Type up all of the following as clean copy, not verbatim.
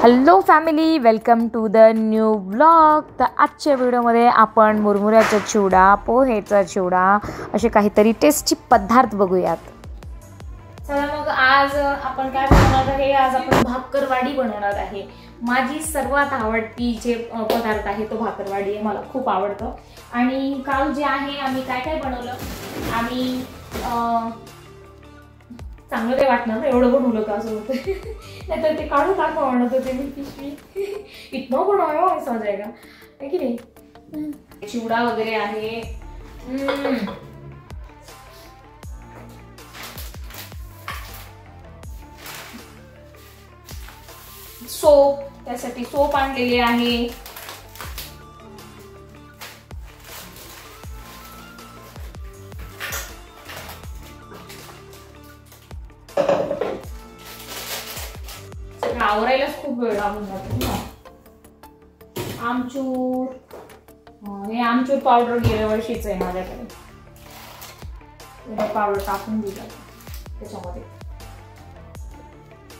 Hello family, welcome to the new blog. तर आजच्या व्हिडिओमध्ये आपण मुरमुऱ्याचा चिवडा, पोहेचा चिवडा असे काहीतरी टेस्टी पदार्थ बघूयात. चला मग आज आपण काय बनवणार आहे? आज आपण भाकरवाडी बनवणार आहे. माझी सर्वात आवडती जे पदार्थ आहे तो भाकरवाडी आहे. मला खूप आवडतं. आणि काल जे आहे आम्ही काय काय बनवलं, आम्ही चांगलं ते वाटणार एवढं बनवलं का असं होतं. नाहीतर ते काढून टाका म्हणत होते मी पिशवी. इतना बनाया ऐसा जाएगा है की नाही. चिवडा वगैरे आहे. सोप, त्यासाठी सोप आणलेले आहे. आवरायलाच खूप वेळ लागून जातो ना. आमचूर, हे आमचूर पावडर गेल्या वर्षीच आहे माझ्याकडे. पावडर टाकून दिला त्याच्यामध्ये.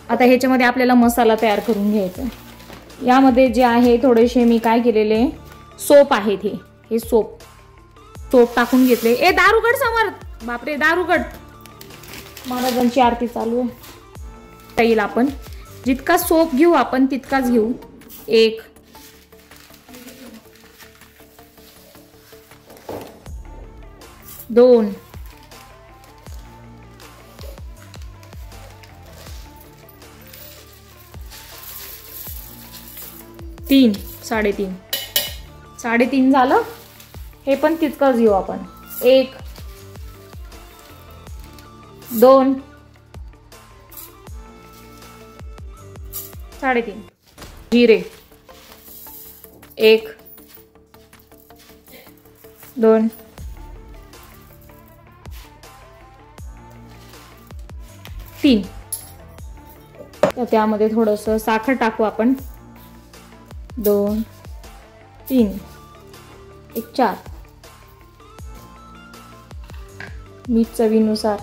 आता ह्याच्यामध्ये आपल्याला मसाला तयार करून घ्यायचा. यामध्ये जे आहे थोडेसे मी काय केलेले सोप आहेत. हे सोप टाकून घेतले. ए दारुगड समोर, बापरे दारुगड, महाराजांची आरती चालू आहे. येईल आपण जितका सोप घेऊ आपण तितकाच घेऊ. 1 2 3 3.5 झालं. हे पण तितकंच घेऊ आपण. 1 2 3.5 जिरे. 1 2 3. तर त्यामध्ये थोडंसं साखर टाकू आपण. 2 3 1 4. मीठ चवीनुसार.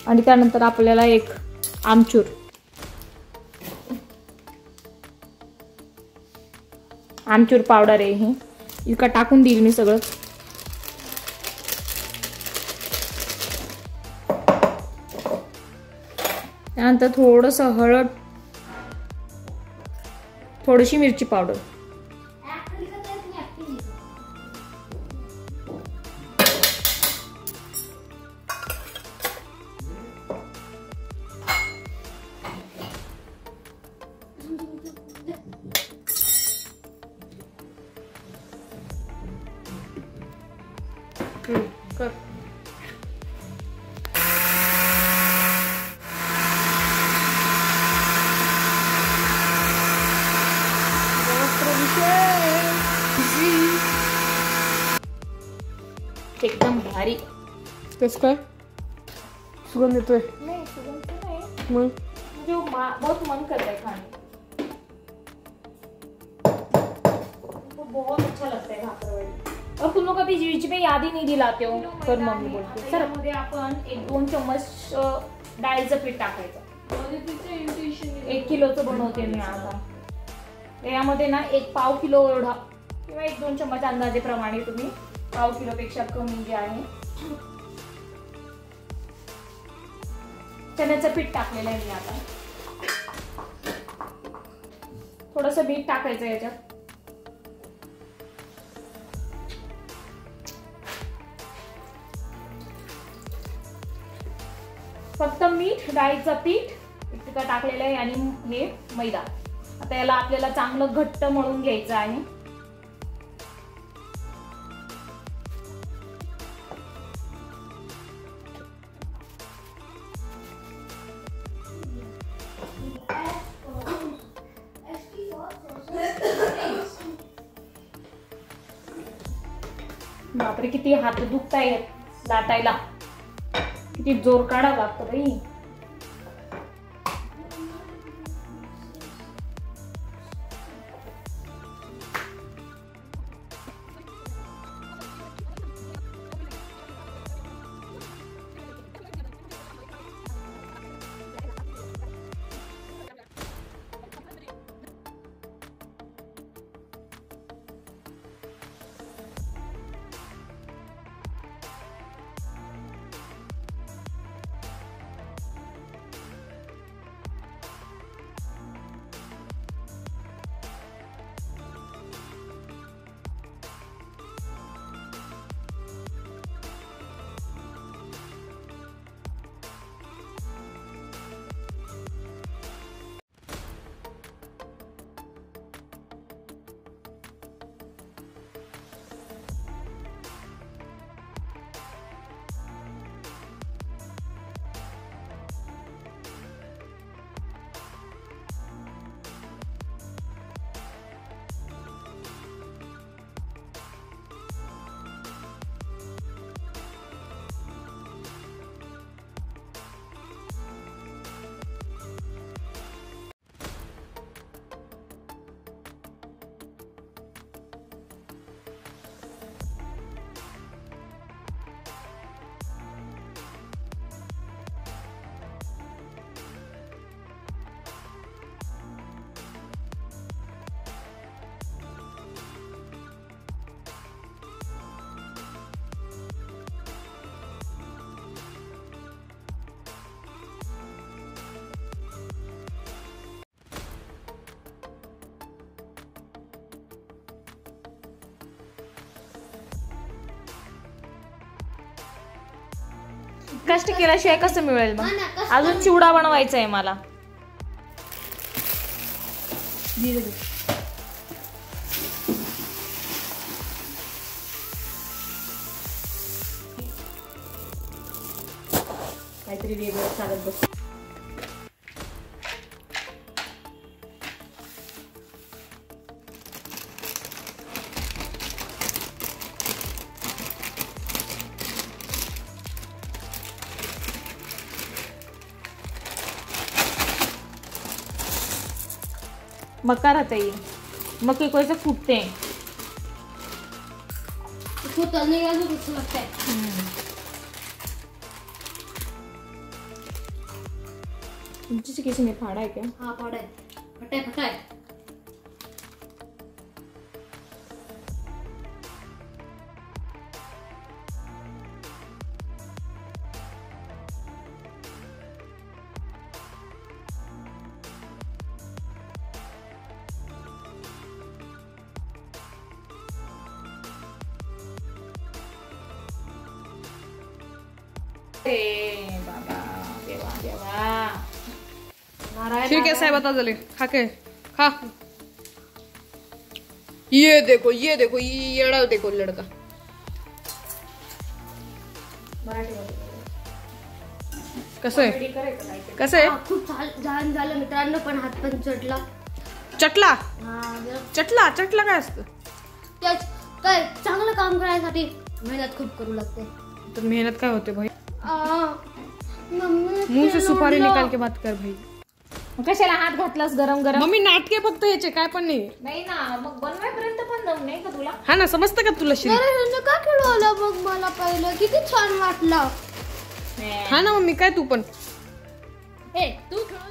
आणि त्यानंतर आपल्याला एक आमचूर. आमचूर पावडर आहे हे. इतका टाकून देईल मी सगळं. त्यानंतर थोडंसं हळद, थोडीशी मिरची पावडर. कर. एकदम भारी. कसं काय सुगंध येतोय? नहीं सुगंध नहीं, मग जो बहुत मन कर रहा है खाने को. बहुत अच्छा लगता है भाकरवडी. और तुम लोग कभी बीच में याद ही नहीं दिलाते हो. पर मम्मी बोलते सर मध्ये आपण 1-2 चम्मच डाळीचं पीठ टाकायचं. 1 किलोचं बनवते मी आता. यामध्ये ना 1 किलो एवढा किंवा 1-2 चम्मच अंदाजेप्रमाणे तुम्ही 1 किलोपेक्षा कमी जे आहे चण्याचं पीठ टाकलेलं आहे मी आता. थोडंसं मीठ टाकायचं याच्यात. फक्त मीठ, डाळीचं पीठ इतकं टाकलेलं आहे आणि हे मैदा. आता याला आपल्याला चांगलं घट्ट मळून घ्यायचं आहे. बापरे किती हात दुखतायत लाटायला. किती जोर काढावा लागतो बाई. कष्ट केल्याशिवाय कसं मिळेल मग? अजून चिवडा बनवायचा आहे मला. काहीतरी वेगळं चालत बस. मक्का रहता है ये, मक्के को ऐसे कूटते हैं. इसको तलने का तो अच्छा लगता है. जैसे किसी ने फाड़ा है क्या? हाँ फाड़ा है, फटा फटा है. बाबा देवा देवा. फिर कैसा है बता जले. खा के खा. ये देखो ये देखो लड़का. कसं आहे कसं आहे. खूप छान झालं मित्रांनो, पण हात पण चटला. चटला चटला चटला काय असतं? त्याच काय चांगलं काम करायसाठी मेहनत खूप करू लागते. तर मेहनत काय होते भाई? मम्मी मुंह से सुपारी निकाल के बात कर भाई. कशाला हात घातलास गरम गरम? मम्मी नाटके फक्त याचे काय पण नाही. नाही ना, मग बनवायपर्यंत पण दम नाही का तुला? हा ना, समजतं का तुला श्री? अरे का खेळवलं मग मला पहिलं किती छान वाटलं. हा ना मम्मी, काय तू पण ए तू खेळवलं.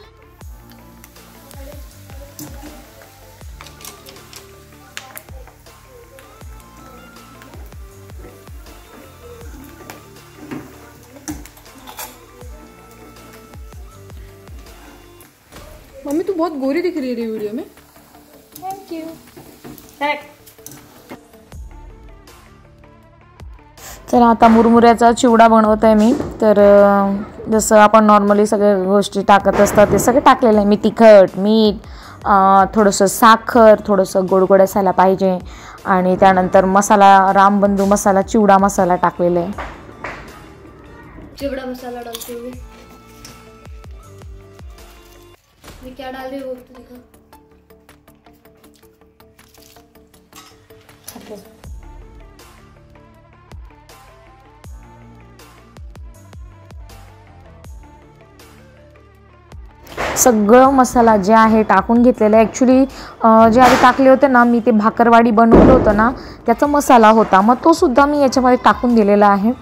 मम्मी तू बहुत गोरी दिख रही है वीडियो में. Thank you. करेक्ट. तर आता मुरमुऱ्याचा चिवडा बनवत आहे मी. तर जसं आपण नॉर्मली सगळ्या गोष्टी टाकत असतात ते सगळं टाकलेलं आहे मी. तिखट, मीठ, थोडंसं साखर, थोडंसं गोड गोड असायला पाहिजे. आणि त्यानंतर मसाला, रामबंधू मसाला, चिवडा मसाला टाकलेला आहे. चिवड़ा मसाला डालते हुए मैं क्या डाल रही हूँ तो दिखा. सगळं मसाला जे आहे टाकून घेतलेलं आहे. ॲक्च्युली जे आधी टाकले होते ना मी, ते भाकरवाडी बनवलं होतं ना त्याचा मसाला होता. मग तो सुद्धा मी याच्यामध्ये टाकून दिलेला आहे,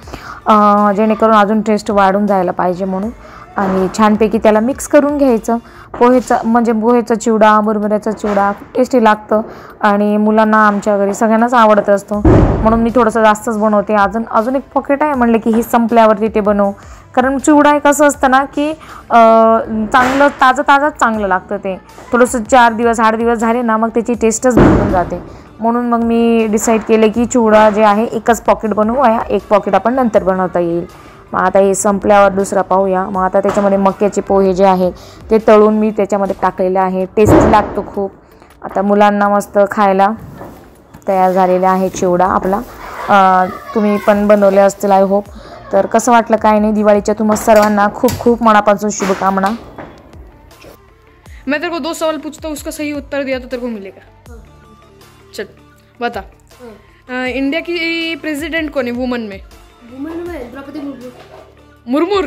जेणेकरून अजून टेस्ट वाढून जायला पाहिजे म्हणून. आणि छानपैकी त्याला मिक्स करून घ्यायचं. पोहेचा चिवडा, मुरमुऱ्याचा चिवडा टेस्टी लागतं आणि मुलांना आमच्या घरी सगळ्यांनाच आवडत असतो. म्हणून मी थोडंसं जास्तच बनवते. अजून एक पॉकेट आहे, म्हणलं की ही संपल्यावरती ते बनव. कारण चिवडा एक असं असतं ना की चांगलं ताजंच चांगलं लागतं. ते थोडंसं 4 दिवस 8 दिवस झाले ना मग त्याची टेस्टच बदलून जाते. म्हणून मग मी डिसाईड केले की चिवडा जे आहे एकच पॉकेट बनवूया, एक पॉकेट आपण नंतर बनवता येईल. मग आता हे संपल्यावर दुसरा पाहूया. मग आता त्याच्यामध्ये मक्याचे पोहे जे आहेत ते तळून मी त्याच्यामध्ये टाकलेले आहे. टेस्टी लागतो खूप. आता मुलांना मस्त खायला तयार झालेला आहे चिवडा आपला. तुम्ही पण बनवले असतील आय होप. तर कसं वाटलं काय नाही, दिवाळीच्या तुम्हाला सर्वांना खूप खूप मनापासून शुभकामना. मैं तेरे को 2 सवाल पूछता हूँ, उसका सही उत्तर दिया तो तेरे को मिलेगा. चल बता. इंडिया की प्रेसिडेंट कौन है वुमन में? वुमन में द्रौपदी मुर्मू. मुर्मूर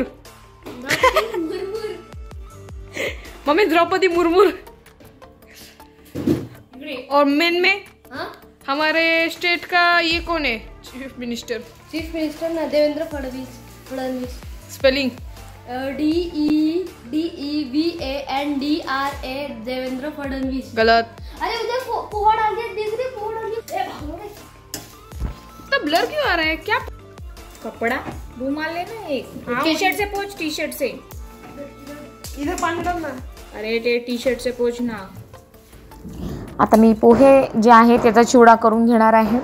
मम्मी, द्रौपदी मुर्मू. और मेन में हमारे स्टेट का ये कौन है चीफ मिनिस्टर? चीफ मिनिस्टर ना देवेंद्र फडणवीस. Spelling DEVANDRA Devendra Fadnavis. गलत. अरे उधर पोहा डाल दिया, देख रही पोहा डाल दिया. तो ब्लर क्यों आ रहा है? क्या कपड़ा रुमाल लेना एक. टी-शर्ट से पोंछ, टी-शर्ट से. इधर पानी डालना. अरे ते टी-शर्ट से पोंछ ना. आता मी पोहे जे आहे त्याचा चिवडा करून घेणार आहे.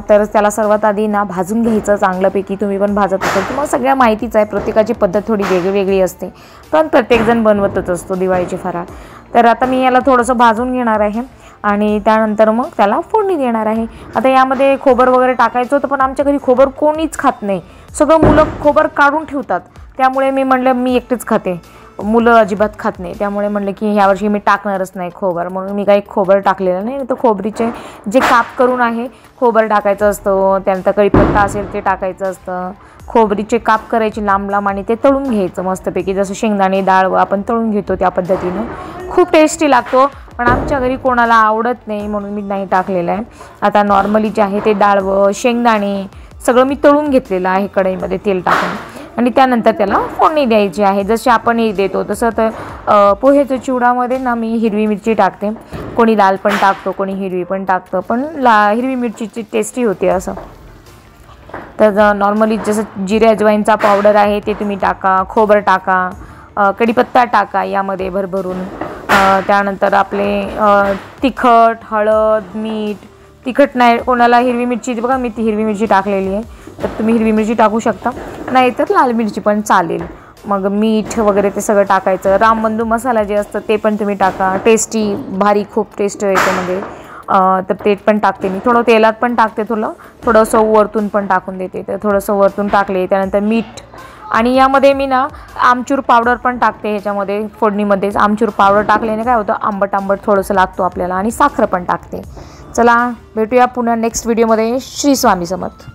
तर त्याला सर्वात आधी ना भाजून घ्यायचं चांगल्यापैकी. तुम्ही पण भाजत असाल तर मग सगळ्या माहितीच आहे, प्रत्येकाची पद्धत थोडी वेगळी असते, पण प्रत्येकजण बनवतच असतो दिवाळीचे फराळ. तर आता मी याला थोडंसं भाजून घेणार आहे आणि त्यानंतर मग त्याला फोडणी देणार आहे. आता यामध्ये खोबर वगैरे टाकायचं होतं, पण आमच्या घरी खोबर कोणीच खात नाही. सगळं मुलं खोबर काढून ठेवतात, त्यामुळे मी म्हणलं मी एकटीच खाते, मुलं अजिबात खात नाही. त्यामुळे म्हणलं की ह्यावर्षी मी टाकणारच नाही खोबर, म्हणून मी काही खोबर टाकलेलं नाही. तर खोबरीचे जे काप करून आहे खोबर टाकायचं असतं, त्यानंतर कढीपत्ता असेल ते टाकायचं असतं. खोबरीचे काप करायचे लांब लांब आणि ते तळून घ्यायचं मस्तपैकी, जसं शेंगदाणे डाळ आपण तळून घेतो त्या पद्धतीनं. खूप टेस्टी लागतो, पण आमच्या घरी कोणाला आवडत नाही म्हणून मी नाही टाकलेलं आहे. आता नॉर्मली जे आहे ते डाळवं शेंगदाणे सगळं मी तळून घेतलेलं आहे कढईमध्ये तेल टाकून, आणि त्यानंतर त्याला फोडणी द्यायची आहे जशी आपण हे देतो तसं. तर पोहेच्या चिवडामध्ये ना मी हिरवी मिरची टाकते, कोणी लाल पण टाकतो, कोणी हिरवी पण टाकतं, पण हिरवी मिरचीची टेस्टी होते असं. तर नॉर्मली जसं जिरे अजवाईनचा पावडर आहे ते तुम्ही टाका, खोबर टाका, कढीपत्ता टाका यामध्ये भरभरून. त्यानंतर आपले तिखट, हळद, मीठ. तिखट नाही, कोणाला हिरवी मिरची, बघा मी ती हिरवी मिरची टाकलेली आहे, तर तुम्ही हिरवी मिरची टाकू शकता, नाहीतर लाल मिरची पण चालेल. मग मीठ वगैरे ते सगळं टाकायचं. रामबंधू मसाला जे असतं ते पण तुम्ही टाका, टेस्टी भारी खूप टेस्ट येते म्हणजे. तर ते पण टाकते मी, थोडं तेलात पण टाकते, थोडंसं वरतून पण टाकून देते. तर थोडंसं वरतून टाकले, त्यानंतर मीठ, आणि यामध्ये मी ना आमचूर पावडर पण टाकते ह्याच्यामध्ये फोडणीमध्येच. आमचूर पावडर टाकल्याने काय होतं, आंबट थोडंसं लागतो आपल्याला, आणि साखर पण टाकते. चला भेटूया पुन्हा नेक्स्ट व्हिडिओमध्ये. श्री स्वामी समर्थ.